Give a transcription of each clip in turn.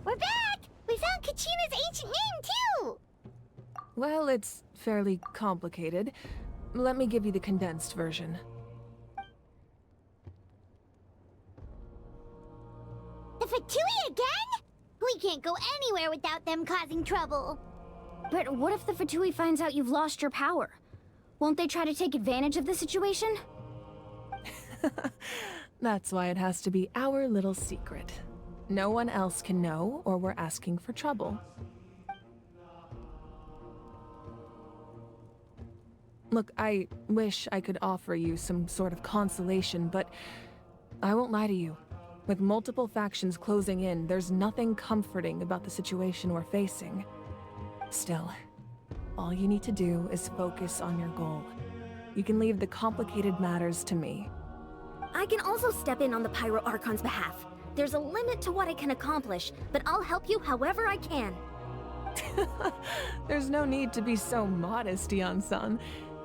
We're back! We found Kachina's ancient name, too! Well, it's fairly complicated. Let me give you the condensed version. The Fatui again? We can't go anywhere without them causing trouble. But what if the Fatui finds out you've lost your power? Won't they try to take advantage of the situation? That's why it has to be our little secret. No one else can know, or we're asking for trouble. Look, I wish I could offer you some sort of consolation, but I won't lie to you. With multiple factions closing in, there's nothing comforting about the situation we're facing. Still, all you need to do is focus on your goal. You can leave the complicated matters to me. I can also step in on the Pyro Archon's behalf. There's a limit to what I can accomplish, but I'll help you however I can. There's no need to be so modest, Dion-san.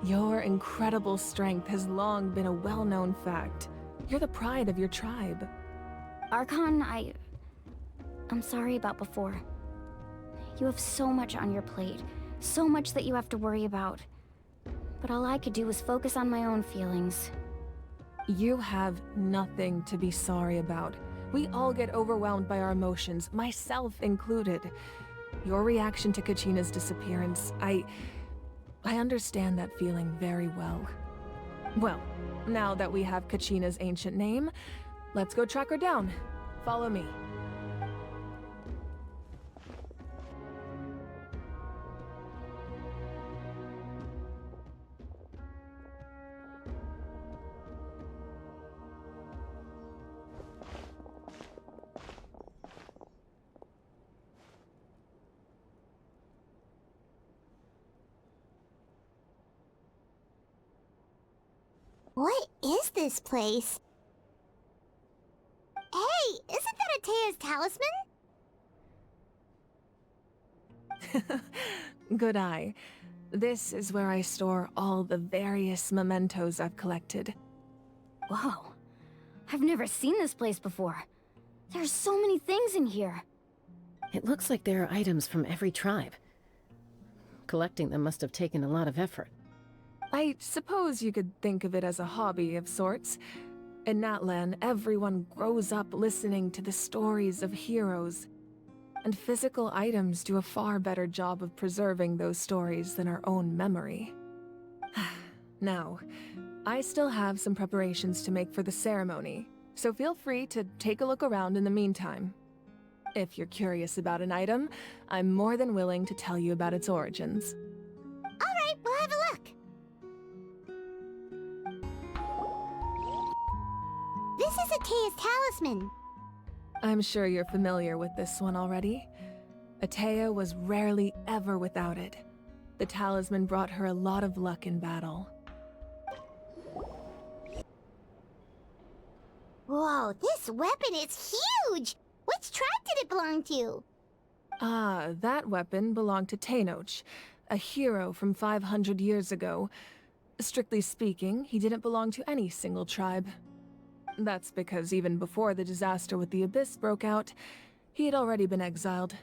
Your incredible strength has long been a well-known fact. You're the pride of your tribe. Archon, I'm sorry about before. You have so much on your plate, so much that you have to worry about. But all I could do was focus on my own feelings. You have nothing to be sorry about. We all get overwhelmed by our emotions, myself included. Your reaction to Kachina's disappearance, I understand that feeling very well. Well, now that we have Kachina's ancient name, let's go track her down. Follow me. What is this place? Hey, isn't that Atea's talisman? Good eye. This is where I store all the various mementos I've collected. Whoa. I've never seen this place before. There's so many things in here. It looks like there are items from every tribe. Collecting them must have taken a lot of effort. I suppose you could think of it as a hobby of sorts. In Natlan, everyone grows up listening to the stories of heroes. And physical items do a far better job of preserving those stories than our own memory. Now, I still have some preparations to make for the ceremony, so feel free to take a look around in the meantime. If you're curious about an item, I'm more than willing to tell you about its origins. Alright, we'll have a look. This is Atea's talisman. I'm sure you're familiar with this one already. Atea was rarely ever without it. The talisman brought her a lot of luck in battle. Whoa, this weapon is huge! Which tribe did it belong to? Ah, that weapon belonged to Tenoch, a hero from 500 years ago. Strictly speaking, he didn't belong to any single tribe. That's because even before the disaster with the Abyss broke out, he had already been exiled.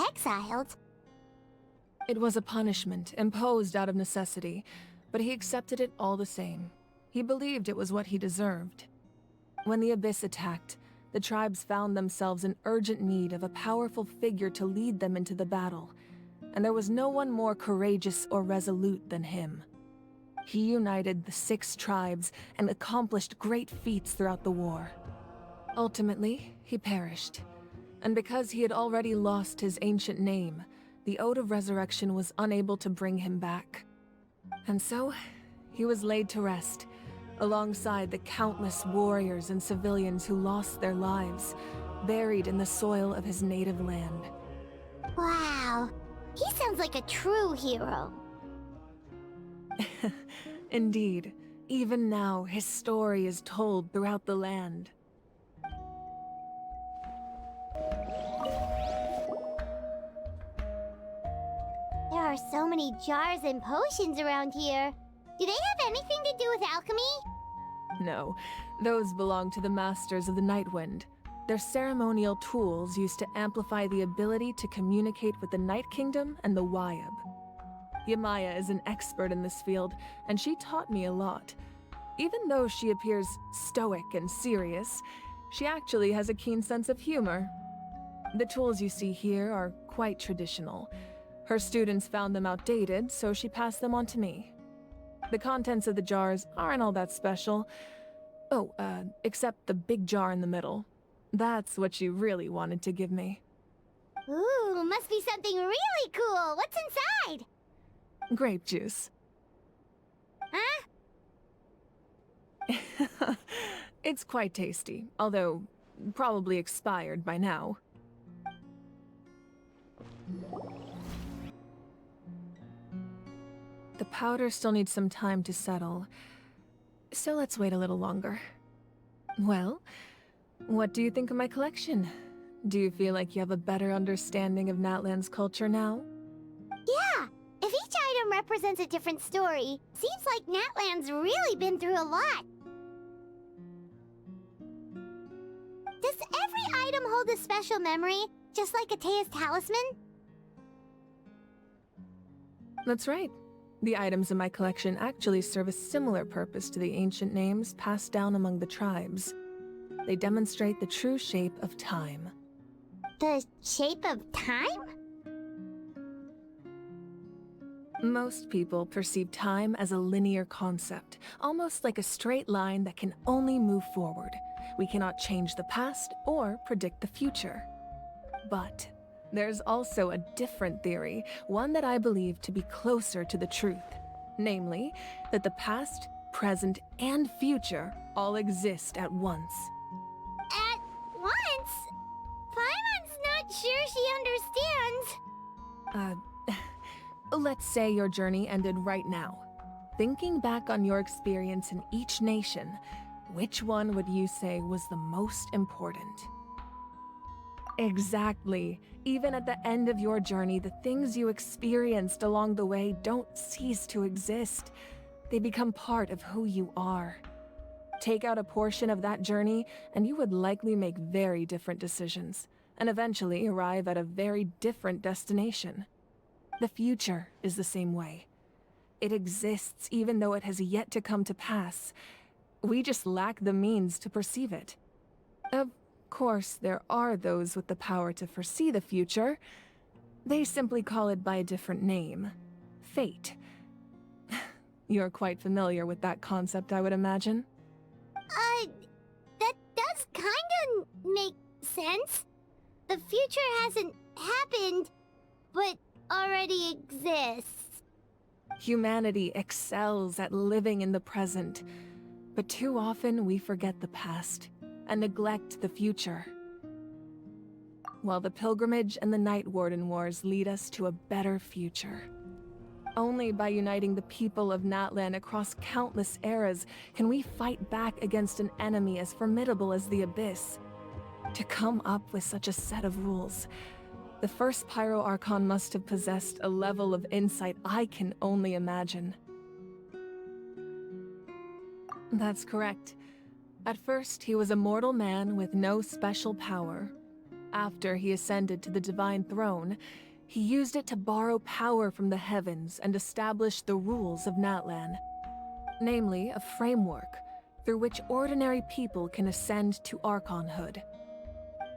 Exiled? It was a punishment imposed out of necessity, but he accepted it all the same. He believed it was what he deserved. When the Abyss attacked, the tribes found themselves in urgent need of a powerful figure to lead them into the battle, and there was no one more courageous or resolute than him. He united the 6 tribes and accomplished great feats throughout the war. Ultimately, he perished, and because he had already lost his ancient name, the Ode of Resurrection was unable to bring him back. And so, he was laid to rest, alongside the countless warriors and civilians who lost their lives, buried in the soil of his native land. Wow, he sounds like a true hero. Indeed, even now his story is told throughout the land. There are so many jars and potions around here. Do they have anything to do with alchemy? No, those belong to the Masters of the Night Wind. They're ceremonial tools used to amplify the ability to communicate with the Night Kingdom and the Wyab. Yamaya is an expert in this field, and she taught me a lot. Even though she appears stoic and serious, she actually has a keen sense of humor. The tools you see here are quite traditional. Her students found them outdated, so she passed them on to me. The contents of the jars aren't all that special. Oh, except the big jar in the middle. That's what she really wanted to give me. Ooh, must be something really cool. What's inside? Grape juice. Huh? It's quite tasty, although probably expired by now. The powder still needs some time to settle, so let's wait a little longer. Well, what do you think of my collection? Do you feel like you have a better understanding of Natlan's culture now? Yeah, if each item represents a different story, seems like Natlan's really been through a lot. Does every item hold a special memory, just like Atea's talisman? That's right. The items in my collection actually serve a similar purpose to the ancient names passed down among the tribes. They demonstrate the true shape of time. The shape of time? Most people perceive time as a linear concept, almost like a straight line that can only move forward. We cannot change the past or predict the future. But there's also a different theory, one that I believe to be closer to the truth. Namely, that the past, present, and future all exist at once. At once? Paimon's not sure she understands. Let's say your journey ended right now. Thinking back on your experience in each nation, which one would you say was the most important? Exactly. Even at the end of your journey, the things you experienced along the way don't cease to exist. They become part of who you are. Take out a portion of that journey, and you would likely make very different decisions, and eventually arrive at a very different destination. The future is the same way. It exists even though it has yet to come to pass. We just lack the means to perceive it. Of course, there are those with the power to foresee the future. They simply call it by a different name. Fate. You're quite familiar with that concept, I would imagine. That does kinda make sense. The future hasn't happened, but already exists. Humanity excels at living in the present, but too often we forget the past and neglect the future. While the pilgrimage and the Night Warden Wars lead us to a better future. Only by uniting the people of Natlan across countless eras can we fight back against an enemy as formidable as the Abyss. To come up with such a set of rules, the first Pyro Archon must have possessed a level of insight I can only imagine. That's correct. At first, he was a mortal man with no special power. After he ascended to the Divine Throne, he used it to borrow power from the heavens and establish the rules of Natlan. Namely, a framework through which ordinary people can ascend to Archonhood.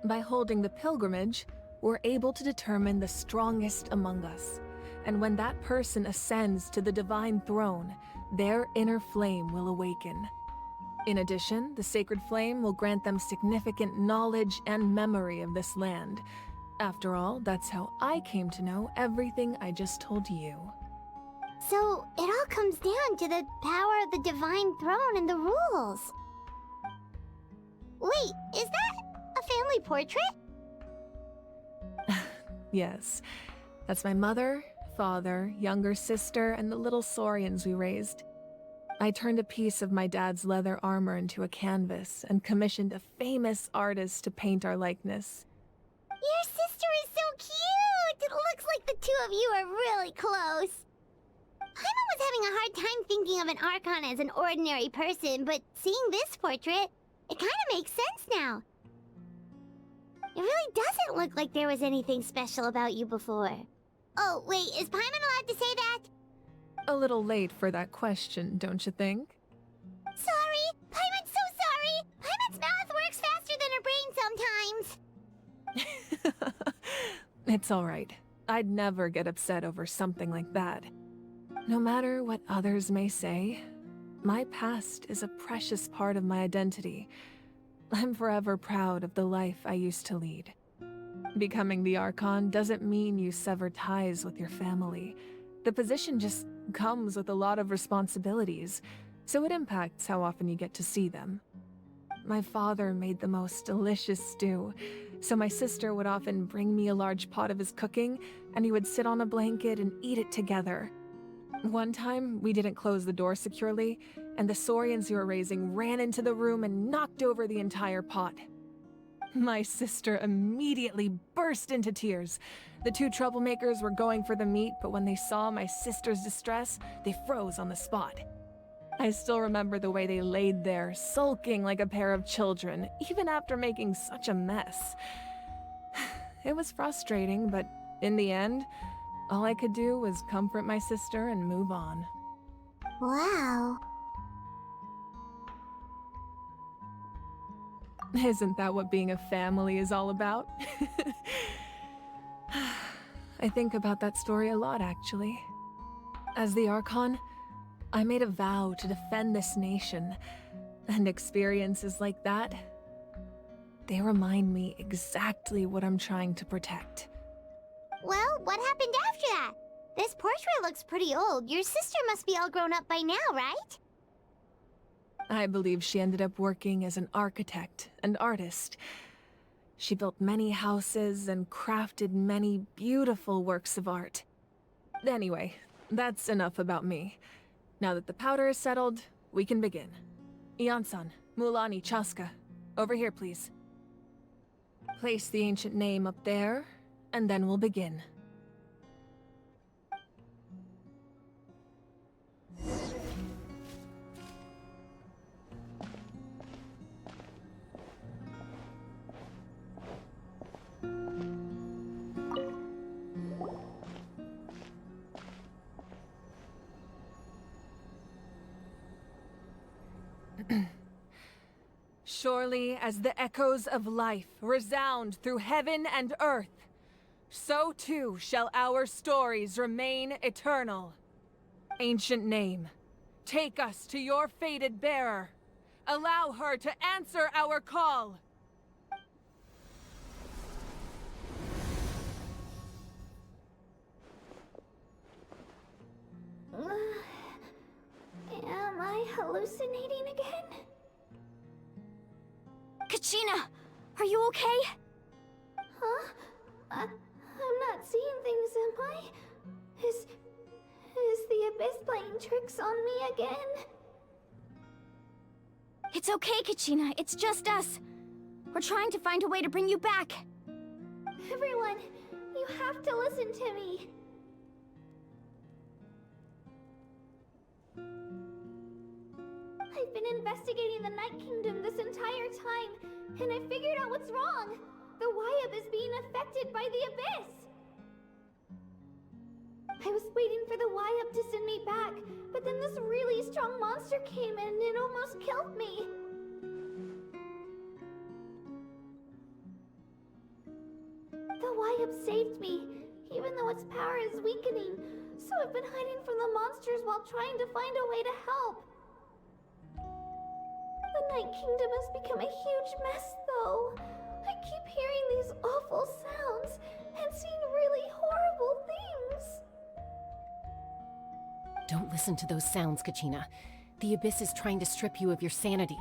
By holding the pilgrimage, we're able to determine the strongest among us. And when that person ascends to the Divine Throne, their inner flame will awaken. In addition, the sacred flame will grant them significant knowledge and memory of this land. After all, that's how I came to know everything I just told you. So, it all comes down to the power of the Divine Throne and the rules. Wait, is that a family portrait? Yes, that's my mother, father, younger sister, and the little saurians we raised. I turned a piece of my dad's leather armor into a canvas and commissioned a famous artist to paint our likeness. Your sister is so cute! It looks like the two of you are really close. Paimon was having a hard time thinking of an Archon as an ordinary person, but seeing this portrait, it kinda makes sense now. It really doesn't look like there was anything special about you before. Oh, wait, is Paimon allowed to say that? A little late for that question, don't you think? Sorry! Paimon's so sorry! Paimon's mouth works faster than her brain sometimes! It's alright. I'd never get upset over something like that. No matter what others may say, my past is a precious part of my identity. I'm forever proud of the life I used to lead. Becoming the Archon doesn't mean you sever ties with your family. The position just comes with a lot of responsibilities, so it impacts how often you get to see them. My father made the most delicious stew, so my sister would often bring me a large pot of his cooking, and he would sit on a blanket and eat it together. One time, we didn't close the door securely, and the Saurians you were raising ran into the room and knocked over the entire pot. My sister immediately burst into tears. The two troublemakers were going for the meat, but when they saw my sister's distress, they froze on the spot. I still remember the way they laid there, sulking like a pair of children, even after making such a mess. It was frustrating, but in the end, all I could do was comfort my sister and move on. Wow. Isn't that what being a family is all about? I think about that story a lot, actually. As the Archon, I made a vow to defend this nation, and experiences like that, they remind me exactly what I'm trying to protect. Well, what happened after that? This portrait looks pretty old. Your sister must be all grown up by now, right? I believe she ended up working as an architect and artist. She built many houses and crafted many beautiful works of art. Anyway, that's enough about me. Now that the powder is settled, we can begin. Ian-san, Mulani, Chaska, over here, please. Place the ancient name up there, and then we'll begin. Surely as the echoes of life resound through heaven and earth, so too shall our stories remain eternal. Ancient name, take us to your fated bearer. Allow her to answer our call. Am I hallucinating again? Kachina, are you okay? Huh? I'm not seeing things, am I? Is the Abyss playing tricks on me again? It's okay, Kachina. It's just us. We're trying to find a way to bring you back. Everyone, you have to listen to me. I've been investigating the Night Kingdom this entire time, and I figured out what's wrong. The Wyab is being affected by the Abyss. I was waiting for the Wyab to send me back, but then this really strong monster came in and it almost killed me. The Wyab saved me, even though its power is weakening, so I've been hiding from the monsters while trying to find a way to help. The Night Kingdom has become a huge mess, though. I keep hearing these awful sounds and seeing really horrible things. Don't listen to those sounds, Kachina. The Abyss is trying to strip you of your sanity.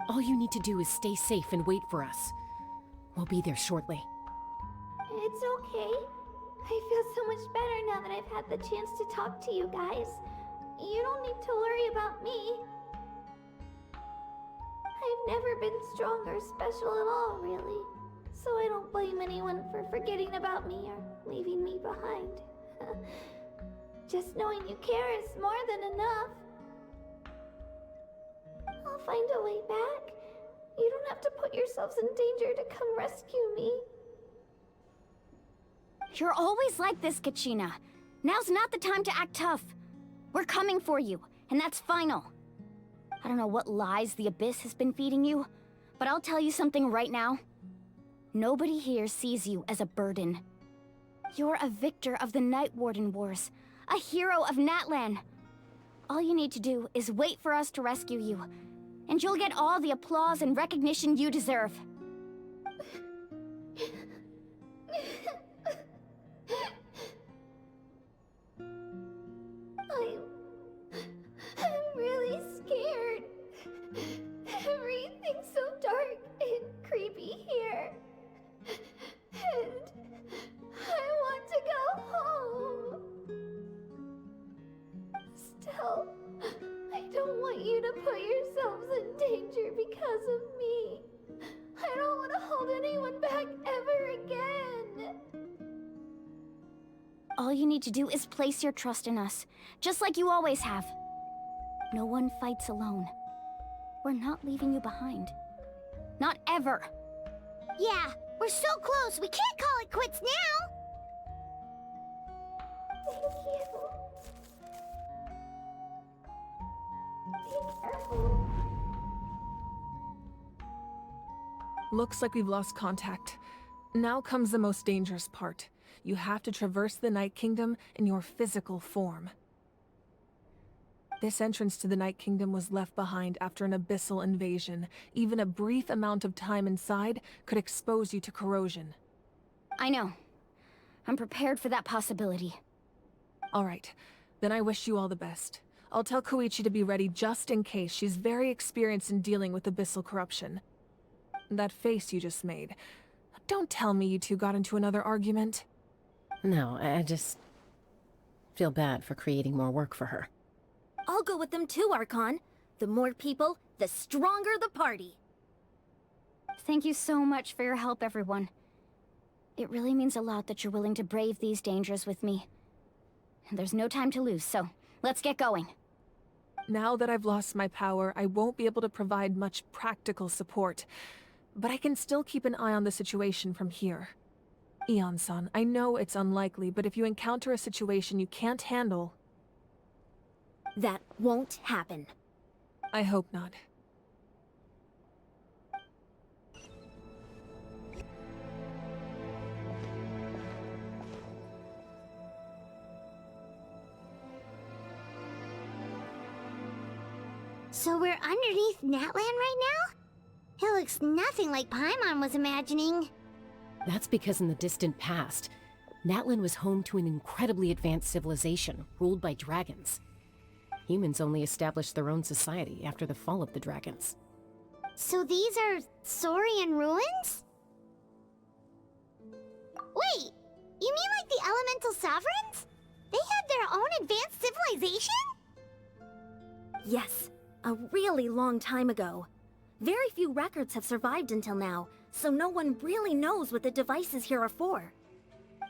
All you need to do is stay safe and wait for us. We'll be there shortly. It's okay. I feel so much better now that I've had the chance to talk to you guys. You don't need to worry about me. I've never been strong or special at all, really. So I don't blame anyone for forgetting about me or leaving me behind. Just knowing you care is more than enough. I'll find a way back. You don't have to put yourselves in danger to come rescue me. You're always like this, Kachina. Now's not the time to act tough. We're coming for you, and that's final. I don't know what lies the Abyss has been feeding you, but I'll tell you something right now. Nobody here sees you as a burden. You're a victor of the Night Warden Wars, a hero of Natlan. All you need to do is wait for us to rescue you, and you'll get all the applause and recognition you deserve. I'm really scared. Everything's so dark and creepy here. And I want to go home. Still, I don't want you to put yourselves in danger because of me. I don't want to hold anyone back ever again. All you need to do is place your trust in us, just like you always have. No one fights alone. We're not leaving you behind. Not ever. Yeah, we're so close, we can't call it quits now! Thank you. Be careful. Looks like we've lost contact. Now comes the most dangerous part. You have to traverse the Night Kingdom in your physical form. This entrance to the Night Kingdom was left behind after an abyssal invasion. Even a brief amount of time inside could expose you to corrosion. I know. I'm prepared for that possibility. All right, then I wish you all the best. I'll tell Koichi to be ready just in case. She's very experienced in dealing with abyssal corruption. That face you just made. Don't tell me you two got into another argument. No, I just feel bad for creating more work for her. I'll go with them too, Archon. The more people, the stronger the party. Thank you so much for your help, everyone. It really means a lot that you're willing to brave these dangers with me. And there's no time to lose, so let's get going. Now that I've lost my power, I won't be able to provide much practical support. But I can still keep an eye on the situation from here. Eon-san, I know it's unlikely, but if you encounter a situation you can't handle... That won't happen. I hope not. So we're underneath Natlan right now? It looks nothing like Paimon was imagining. That's because in the distant past, Natlan was home to an incredibly advanced civilization ruled by dragons. Humans only established their own society after the fall of the dragons. So these are Saurian ruins? Wait, you mean like the elemental sovereigns? They had their own advanced civilization? Yes, a really long time ago. Very few records have survived until now, so no one really knows what the devices here are for.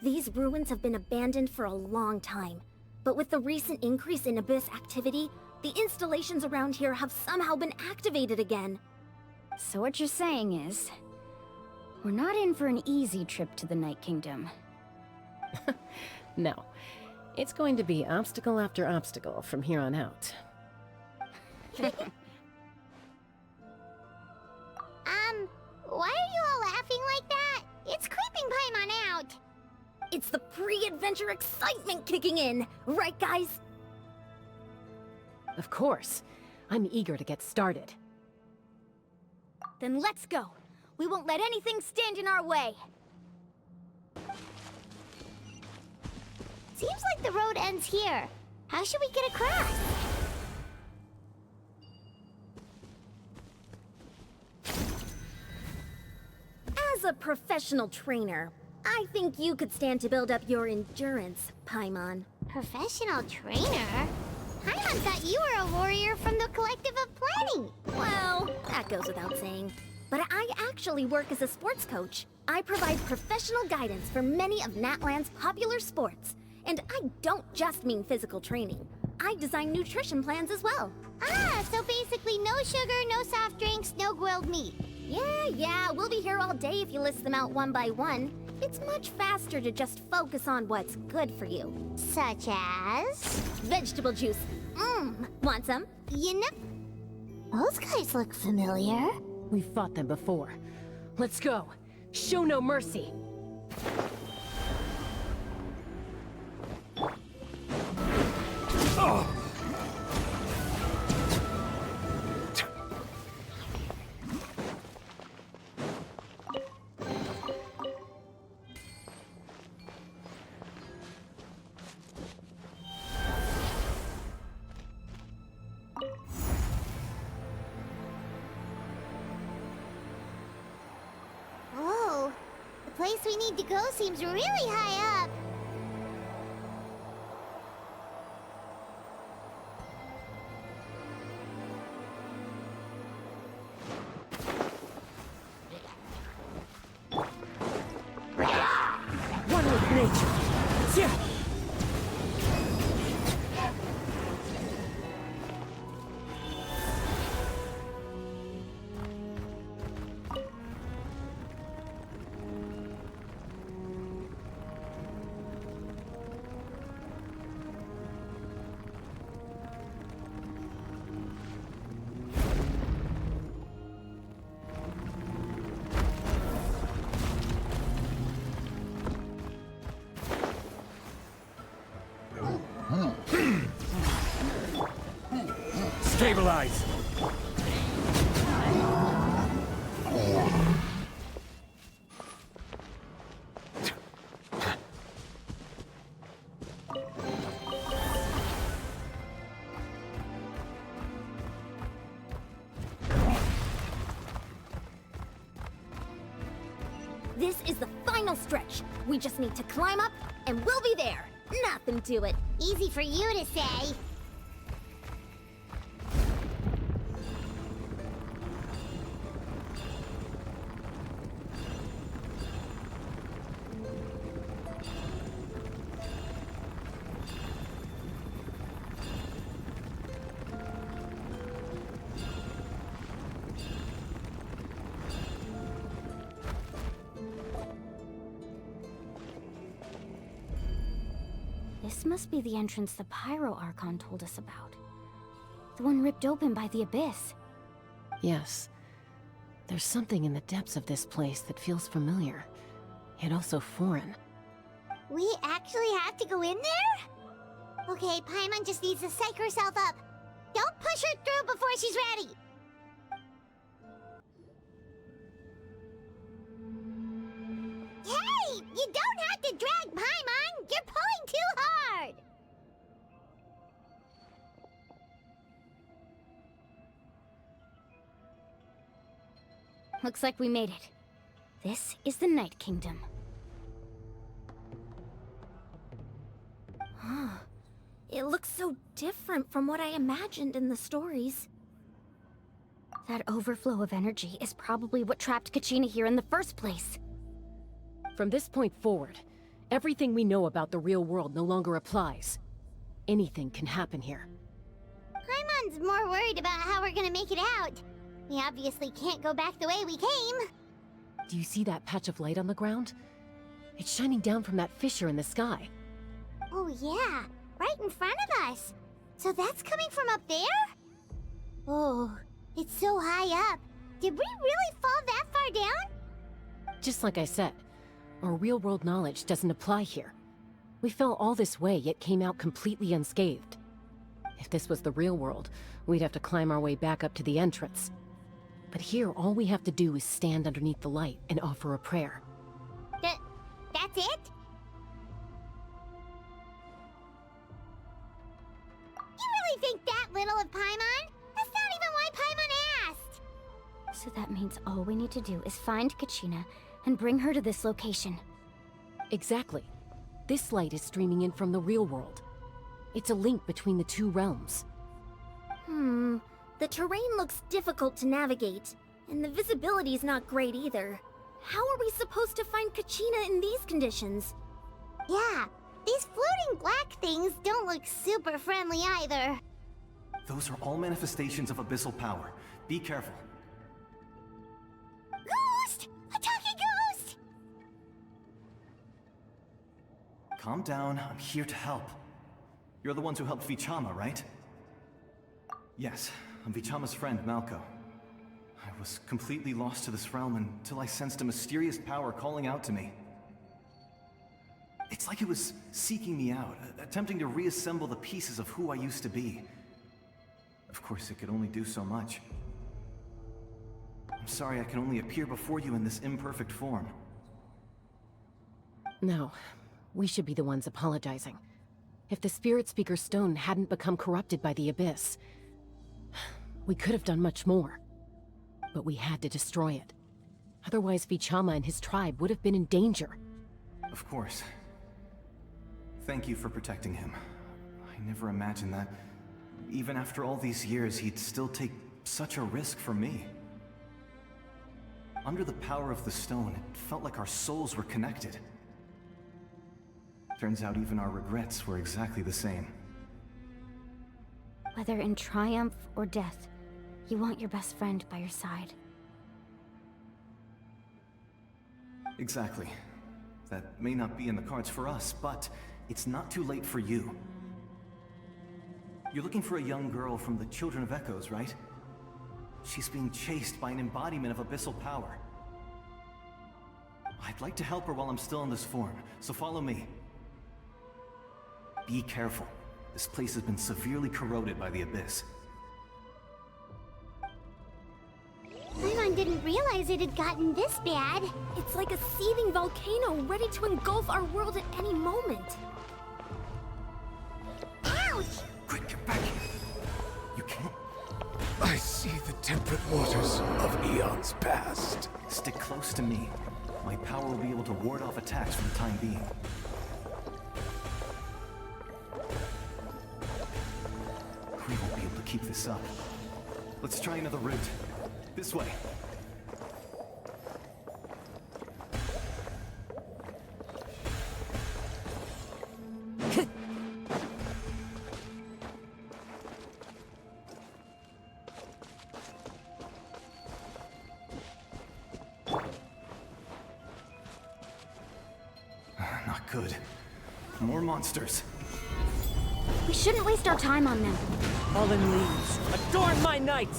These ruins have been abandoned for a long time, but with the recent increase in Abyss activity, the installations around here have somehow been activated again. So what you're saying is, we're not in for an easy trip to the Night Kingdom. No, it's going to be obstacle after obstacle from here on out. Why are you all laughing like that? It's creeping Paimon out. It's the pre-adventure excitement kicking in, right guys? Of course. I'm eager to get started. Then let's go. We won't let anything stand in our way. Seems like the road ends here. How should we get across? As a professional trainer, I think you could stand to build up your endurance, Paimon. Professional trainer? Paimon thought you were a warrior from the Collective of Planning. Well, that goes without saying. But I actually work as a sports coach. I provide professional guidance for many of Natlan's popular sports. And I don't just mean physical training. I design nutrition plans as well. Ah, so basically no sugar, no soft drinks, no grilled meat. Yeah, we'll be here all day if you list them out one by one. It's much faster to just focus on what's good for you. Such as? Vegetable juice. Want some? You know, those guys look familiar. We've fought them before. Let's go. Show no mercy. Whoa, the place we need to go seems really high up. One with nature. Yeah. Stabilize! This is the final stretch. We just need to climb up, and we'll be there. Nothing to it. Easy for you to say. This must be the entrance the Pyro Archon told us about. The one ripped open by the Abyss. Yes. There's something in the depths of this place that feels familiar, yet also foreign. We actually have to go in there? Okay, Paimon just needs to psych herself up. Don't push her through before she's ready. Hey! You don't have to drag Paimon! You're pulling too hard! Looks like we made it. This is the Night Kingdom. It looks so different from what I imagined in the stories. That overflow of energy is probably what trapped Kachina here in the first place. From this point forward, everything we know about the real world no longer applies. Anything can happen here. Paimon's more worried about how we're gonna make it out. We obviously can't go back the way we came. Do you see that patch of light on the ground? It's shining down from that fissure in the sky. Oh yeah, right in front of us. So that's coming from up there? Oh, it's so high up. Did we really fall that far down? Just like I said, our real-world knowledge doesn't apply here. We fell all this way, yet came out completely unscathed. If this was the real world, we'd have to climb our way back up to the entrance. But here, all we have to do is stand underneath the light and offer a prayer. That's it? You really think that little of Paimon? That's not even why Paimon asked! So that means all we need to do is find Kachina and bring her to this location. Exactly. This light is streaming in from the real world. It's a link between the two realms. The terrain looks difficult to navigate, and the visibility's not great either. How are we supposed to find Kachina in these conditions? Yeah, these floating black things don't look super friendly either. Those are all manifestations of abyssal power. Be careful. calm down. I'm here to help. You're the ones who helped Vichama, right? Yes, I'm Vichama's friend, Malko. I was completely lost to this realm until I sensed a mysterious power calling out to me. It's like it was seeking me out, attempting to reassemble the pieces of who I used to be. Of course, it could only do so much. I'm sorry I can only appear before you in this imperfect form. No, we should be the ones apologizing. If the Spirit Speaker Stone hadn't become corrupted by the Abyss, we could have done much more. But we had to destroy it. Otherwise, Vichama and his tribe would have been in danger. Of course. Thank you for protecting him. I never imagined that, even after all these years, he'd still take such a risk for me. Under the power of the stone, it felt like our souls were connected. Turns out even our regrets were exactly the same. Whether in triumph or death, you want your best friend by your side. Exactly. That may not be in the cards for us, but it's not too late for you. You're looking for a young girl from the Children of Echoes, right? She's being chased by an embodiment of abyssal power. I'd like to help her while I'm still in this form, so follow me. Be careful. This place has been severely corroded by the Abyss. Paimon didn't realize it had gotten this bad. It's like a seething volcano ready to engulf our world at any moment. Ouch! Quick, get back here. You can't. I see the temperate waters of eons past. Stick close to me. My power will be able to ward off attacks for the time being. We won't be able to keep this up. Let's try another route. This way. Not good. More monsters. We shouldn't waste our time on them. Fallen leaves, adorn my night!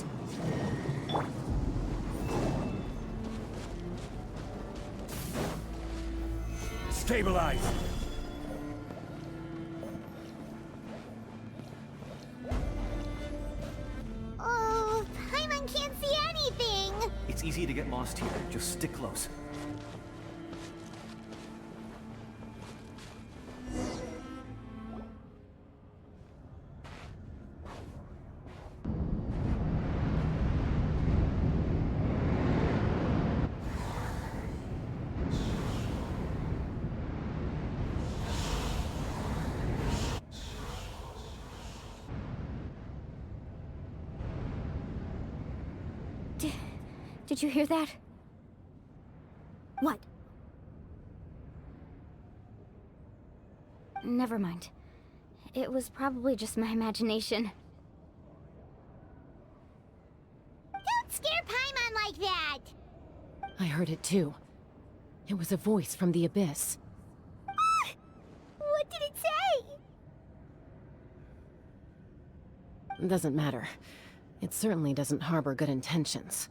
Stabilize! Oh, Paimon can't see anything! It's easy to get lost here. Just stick close. Did you hear that? What? Never mind. It was probably just my imagination. Don't scare Paimon like that! I heard it too. It was a voice from the Abyss. What did it say? Doesn't matter. It certainly doesn't harbor good intentions.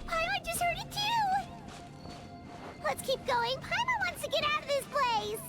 Paimon just heard it too! Let's keep going. Paimon wants to get out of this place!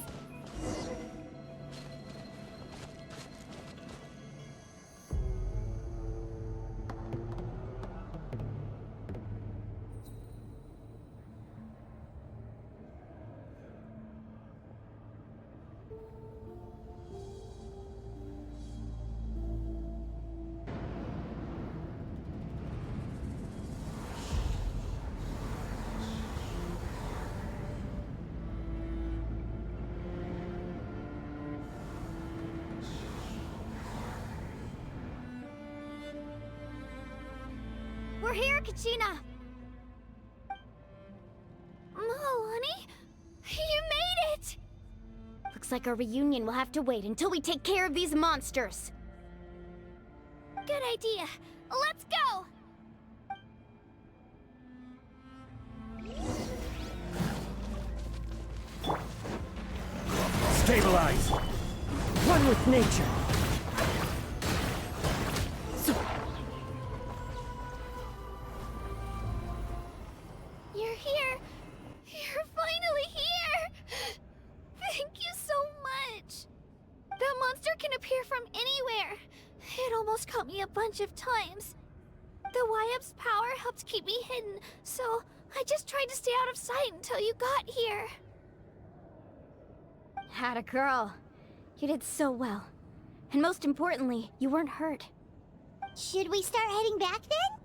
We're here, Kachina! Honey, you made it! Looks Looks like our reunion will have to wait until we take care of these monsters. Good idea. Let's go! Stabilize! One with nature! You're here! You're finally here! Thank you so much! That monster can appear from anywhere. It almost caught me a bunch of times. The Wyap's power helped keep me hidden, so I just tried to stay out of sight until you got here. Atta girl. You did so well. And most importantly, you weren't hurt. Should we start heading back then?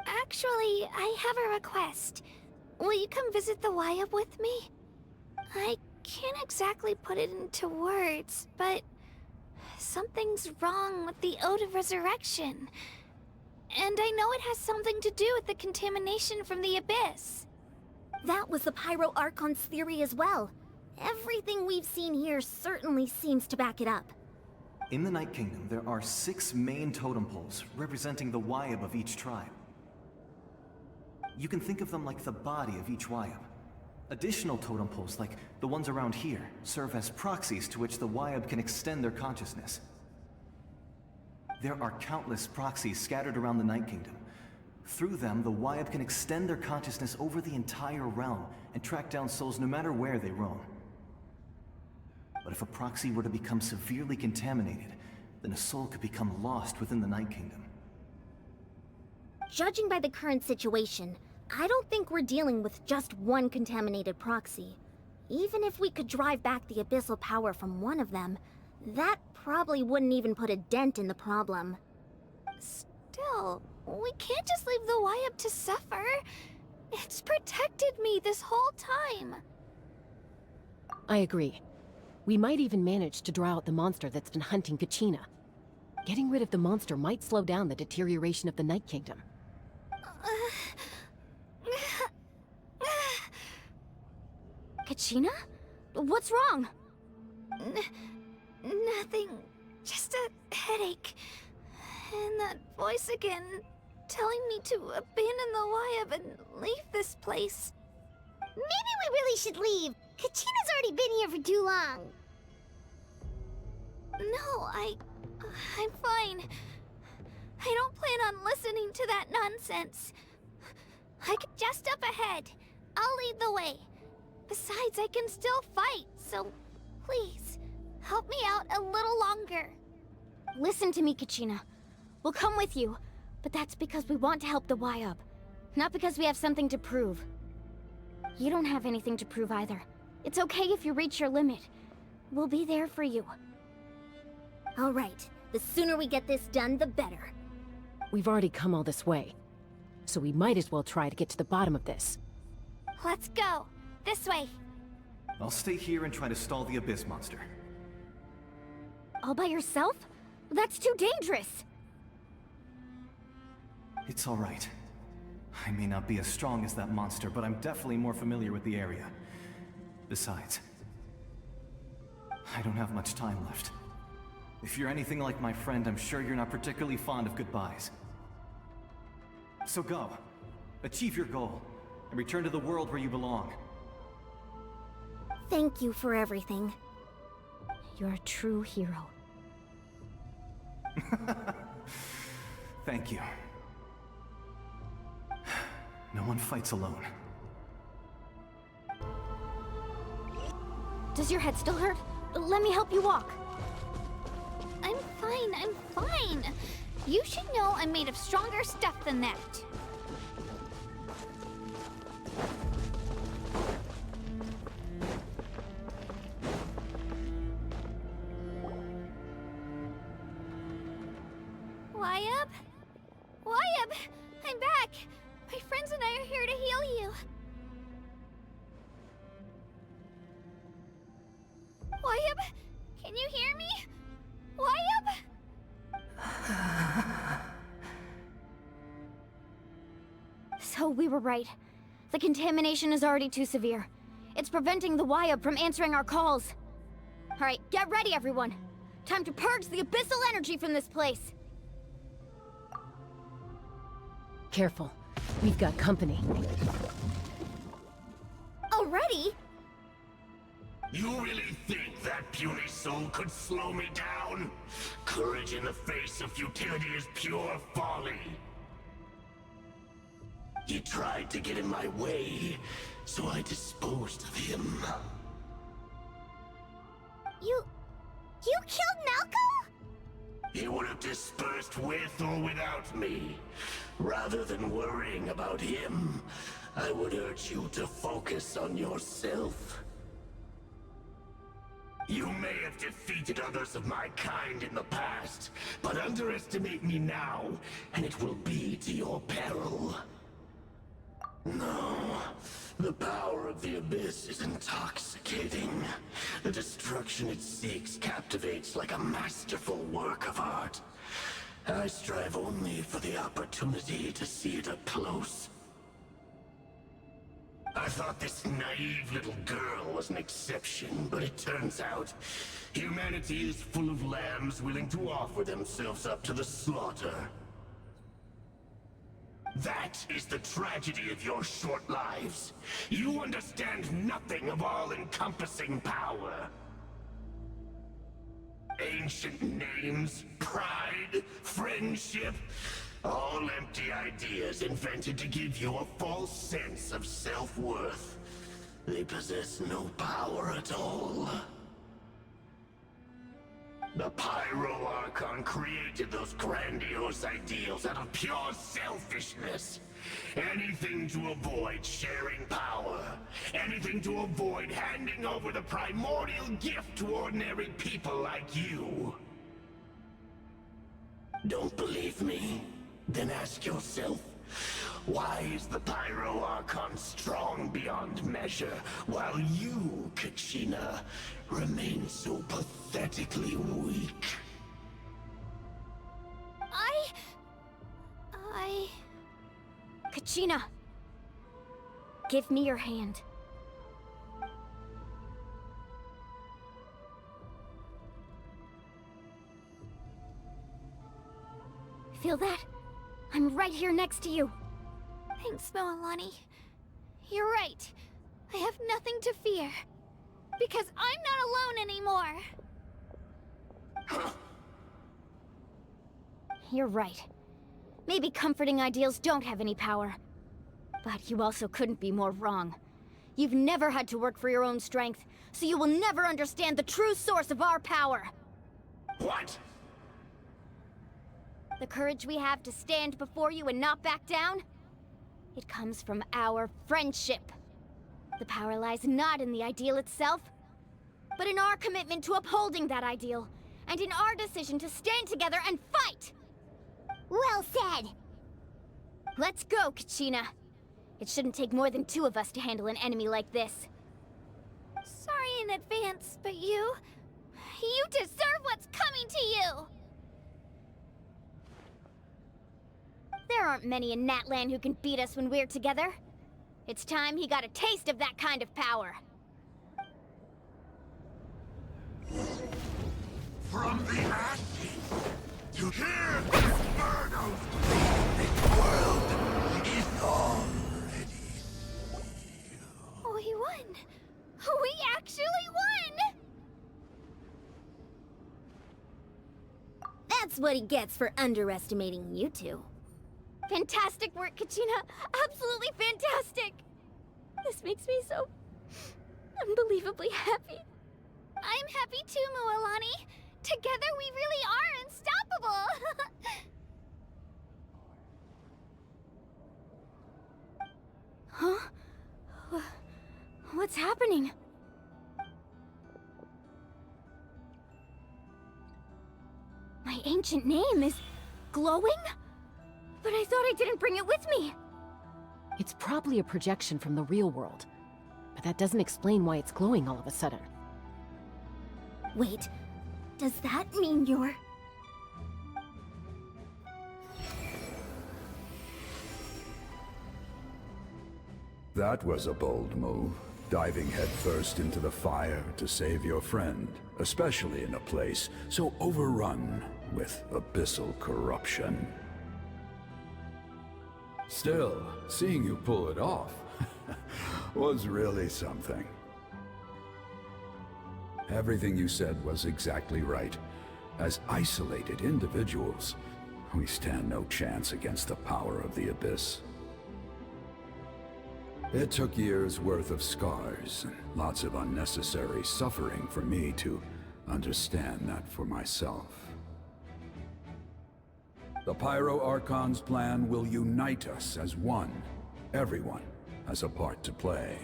Actually, I have a request. Will you come visit the Wyap with me? I can't exactly put it into words, but something's wrong with the Ode of Resurrection. And I know it has something to do with the contamination from the Abyss. That was the Pyro Archon's theory as well. Everything we've seen here certainly seems to back it up. In the Night Kingdom, there are 6 main totem poles representing the Wyap of each tribe. You can think of them like the body of each Wyap. Additional totem poles, like the ones around here, serve as proxies to which the Wyap can extend their consciousness. There are countless proxies scattered around the Night Kingdom. Through them, the Wyap can extend their consciousness over the entire realm and track down souls no matter where they roam. But if a proxy were to become severely contaminated, then a soul could become lost within the Night Kingdom. Judging by the current situation, I don't think we're dealing with just one contaminated proxy. Even if we could drive back the abyssal power from one of them, that probably wouldn't even put a dent in the problem. Still, we can't just leave the Wyap to suffer. It's protected me this whole time. I agree. We might even manage to draw out the monster that's been hunting Kachina. Getting rid of the monster might slow down the deterioration of the Night Kingdom. Kachina? What's wrong? Nothing. Just a headache. And that voice again, telling me to abandon the Wyap and leave this place. Maybe we really should leave. Kachina's already been here for too long. No, I'm fine. I don't plan on listening to that nonsense. Just up ahead. I'll lead the way. Besides, I can still fight, so please, help me out a little longer. Listen to me, Kachina. We'll come with you, but that's because we want to help the Wyap, not because we have something to prove. You don't have anything to prove either. It's okay if you reach your limit. We'll be there for you. All right, the sooner we get this done, the better. We've already come all this way, so we might as well try to get to the bottom of this. Let's go. This way. I'll stay here and try to stall the Abyss monster. All by yourself? That's too dangerous! It's all right. I may not be as strong as that monster, but I'm definitely more familiar with the area. Besides, I don't have much time left. If you're anything like my friend, I'm sure you're not particularly fond of goodbyes. So go. Achieve your goal, and return to the world where you belong. Thank you for everything. You're a true hero. Thank you. No one fights alone. Does your head still hurt? Let me help you walk. I'm fine. You should know I'm made of stronger stuff than that. Wyap? Wyap! I'm back! My friends and I are here to heal you. Wyap? Can you hear me? Wyap? So we were right. The contamination is already too severe. It's preventing the Wyab from answering our calls. Alright, get ready, everyone. Time to purge the abyssal energy from this place. Careful. We've got company. Already? You really think that puny soul could slow me down? Courage in the face of futility is pure folly. He tried to get in my way, so I disposed of him. You killed Malco? He would have dispersed with or without me. Rather than worrying about him, I would urge you to focus on yourself. You may have defeated others of my kind in the past, but underestimate me now, and it will be to your peril. No, the power of the Abyss is intoxicating. The destruction it seeks captivates like a masterful work of art. I strive only for the opportunity to see it up close. I thought this naive little girl was an exception, but it turns out humanity is full of lambs willing to offer themselves up to the slaughter. That is the tragedy of your short lives. You understand nothing of all-encompassing power. Ancient names, pride, friendship, all empty ideas invented to give you a false sense of self-worth. They possess no power at all. The Pyro Archon created those grandiose ideals out of pure selfishness. Anything to avoid sharing power. Anything to avoid handing over the primordial gift to ordinary people like you. Don't believe me? Then ask yourself, why is the Pyro Archon strong beyond measure, while you, Kachina, remain so pathetically weak? Kachina! Give me your hand. Feel that? I'm right here next to you. Thanks, Moalani. You're right. I have nothing to fear. Because I'm not alone anymore. You're right. Maybe comforting ideals don't have any power. But you also couldn't be more wrong. You've never had to work for your own strength, so you will never understand the true source of our power. What? The courage we have to stand before you and not back down? It comes from our friendship. The power lies not in the ideal itself, but in our commitment to upholding that ideal, and in our decision to stand together and fight! Well said! Let's go, Kachina. It shouldn't take more than 2 of us to handle an enemy like this. Sorry in advance, but you deserve what's coming to you! There aren't many in Natlan who can beat us when we're together. It's time he got a taste of that kind of power. From the ashes, to hear this bird of the world is already sealed. We won! We actually won! That's what he gets for underestimating you two. Fantastic work, Kachina! Absolutely fantastic! This makes me so unbelievably happy. I'm happy too, Moalani. Together we really are unstoppable! Huh? What's happening? My ancient name is glowing? But I thought I didn't bring it with me! It's probably a projection from the real world. But that doesn't explain why it's glowing all of a sudden. Wait, does that mean you're... That was a bold move. diving headfirst into the fire to save your friend, especially in a place so overrun with abyssal corruption. Still, seeing you pull it off was really something. Everything you said was exactly right. As isolated individuals, we stand no chance against the power of the Abyss. It took years' worth of scars and lots of unnecessary suffering for me to understand that for myself. The Pyro Archon's plan will unite us as one. Everyone has a part to play.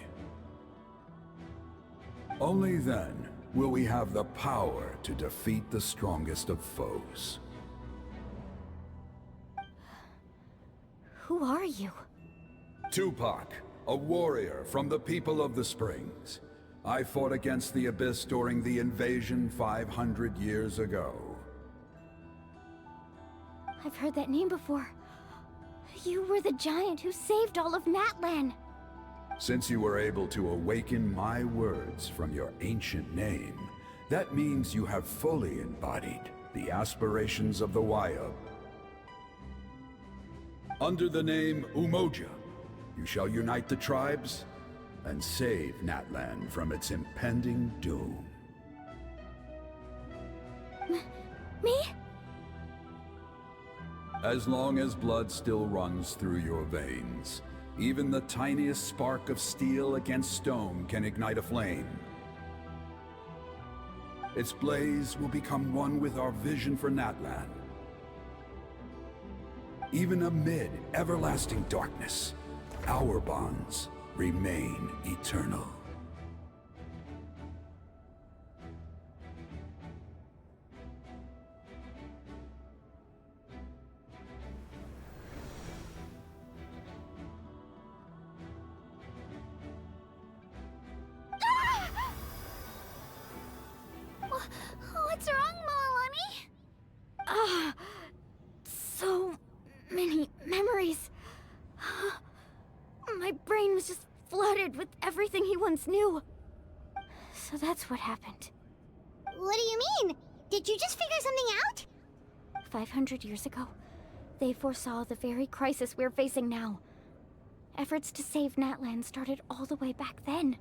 Only then will we have the power to defeat the strongest of foes. Who are you? Tupac, a warrior from the people of the Springs. I fought against the Abyss during the invasion 500 years ago. I've heard that name before. You were the giant who saved all of Natlan. Since you were able to awaken my words from your ancient name, that means you have fully embodied the aspirations of the Wayub. Under the name Umoja, you shall unite the tribes and save Natlan from its impending doom. Me? As long as blood still runs through your veins, even the tiniest spark of steel against stone can ignite a flame. Its blaze will become one with our vision for Natlan. Even amid everlasting darkness, our bonds remain eternal. What's wrong, Milani? So many memories. My brain was just flooded with everything he once knew. So that's what happened. What do you mean? Did you just figure something out? 500 years ago, they foresaw the very crisis we're facing now. Efforts to save Natlan started all the way back then.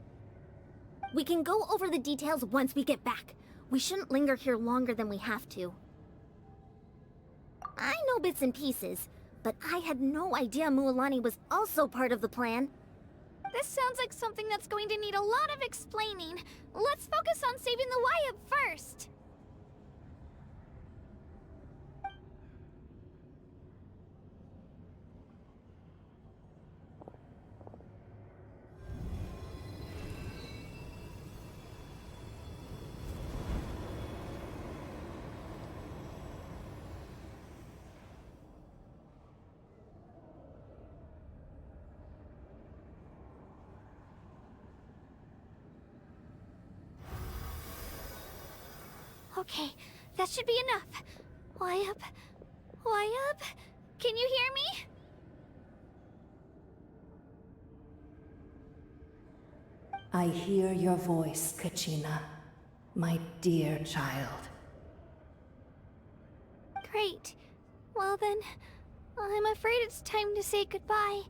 We can go over the details once we get back. We shouldn't linger here longer than we have to. I know bits and pieces, but I had no idea Mualani was also part of the plan. This sounds like something that's going to need a lot of explaining. Let's focus on saving the Wayub first. Okay, that should be enough. Wayub? Wayub? Can you hear me? I hear your voice, Kachina, my dear child. Great. Well then, I'm afraid it's time to say goodbye.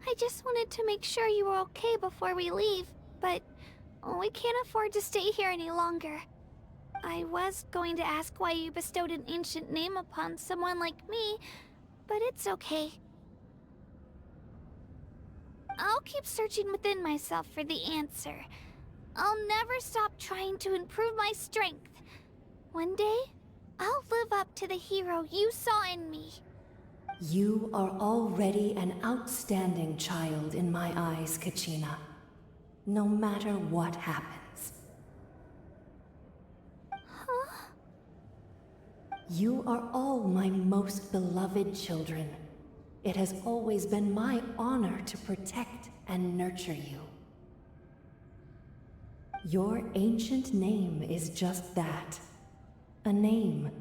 I just wanted to make sure you were okay before we leave, but we can't afford to stay here any longer. I was going to ask why you bestowed an ancient name upon someone like me, but it's okay. I'll keep searching within myself for the answer. I'll never stop trying to improve my strength. One day, I'll live up to the hero you saw in me. You are already an outstanding child in my eyes, Kachina. No matter what happens. You are all my most beloved children. It has always been my honor to protect and nurture you. Your ancient name is just that. A name.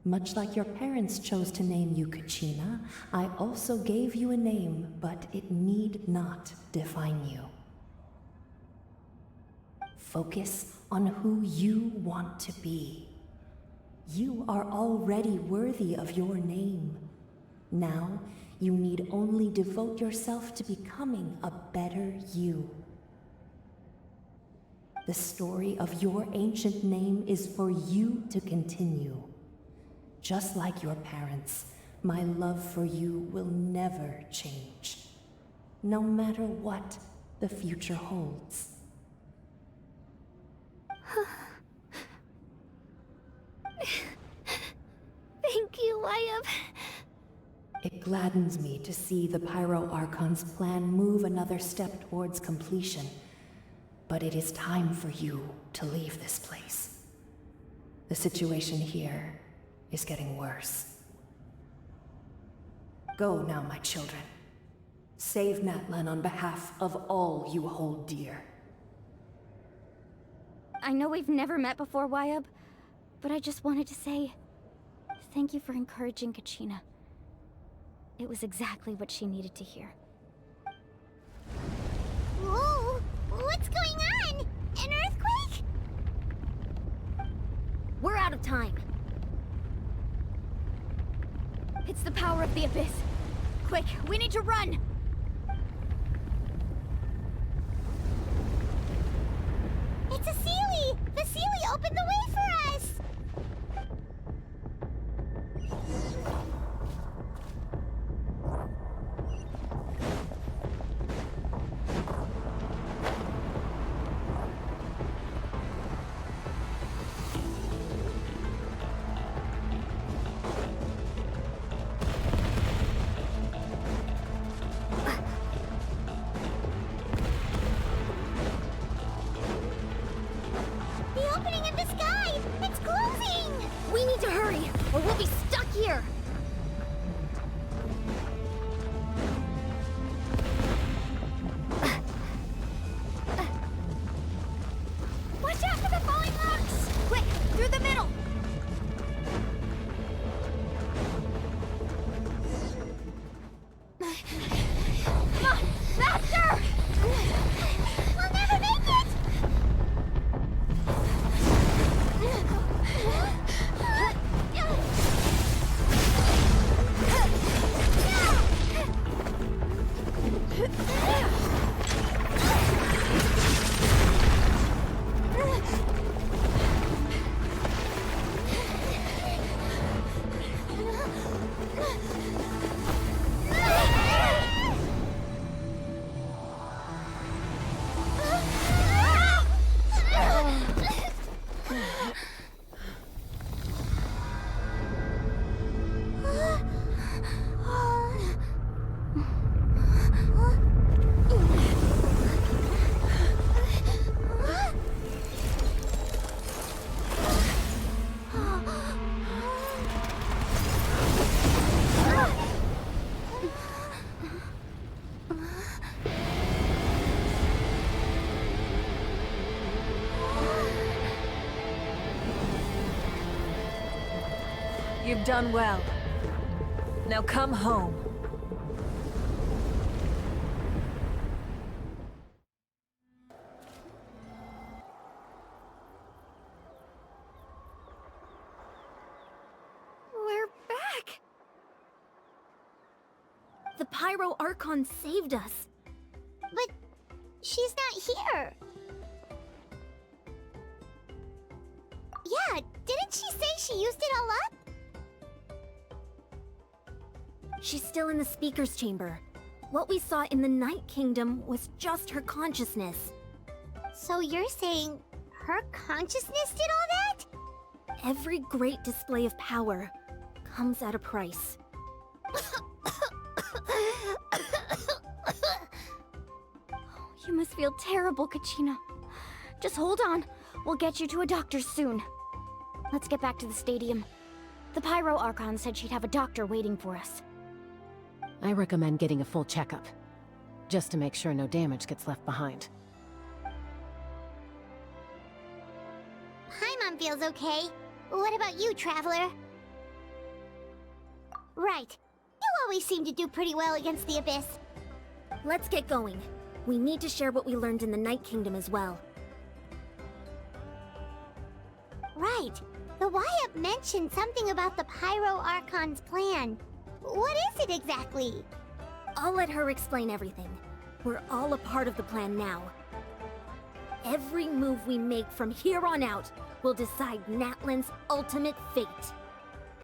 Much like your parents chose to name you Kachina, I also gave you a name, but it need not define you. Focus on who you want to be. You are already worthy of your name. Now, you need only devote yourself to becoming a better you. The story of your ancient name is for you to continue. Just like your parents, my love for you will never change, no matter what the future holds. Thank you, Wyatt. It gladdens me to see the Pyro Archon's plan move another step towards completion. But it is time for you to leave this place. The situation here is getting worse. Go now, my children. Save Natlan on behalf of all you hold dear. I know we've never met before, Wyatt, but I just wanted to say thank you for encouraging Kachina. It was exactly what she needed to hear. Whoa! What's going on? An earthquake? We're out of time. It's the power of the Abyss. Quick, we need to run! It's a Seelie! The Seelie opened the way for us! The opening in the sky! It's closing! We need to hurry, or we'll be stuck here! Watch out for the falling rocks! Quick, through the middle! Come on, faster! We'll never make it! You've done well. Now come home. We're back! The Pyro Archon saved us. But she's not here. Yeah, didn't she say she used it all up? She's still in the Speaker's Chamber. What we saw in the Night Kingdom was just her consciousness. So you're saying her consciousness did all that? Every great display of power comes at a price. You must feel terrible, Kachina. Just hold on. We'll get you to a doctor soon. Let's get back to the stadium. The Pyro Archon said she'd have a doctor waiting for us. I recommend getting a full checkup, just to make sure no damage gets left behind. Paimon feels okay. What about you, Traveler? Right. You always seem to do pretty well against the Abyss. Let's get going. We need to share what we learned in the Night Kingdom as well. right. The Y-Up mentioned something about the Pyro Archon's plan. What is it exactly? I'll let her explain everything. We're all a part of the plan now. Every move we make from here on out will decide Natlan's ultimate fate.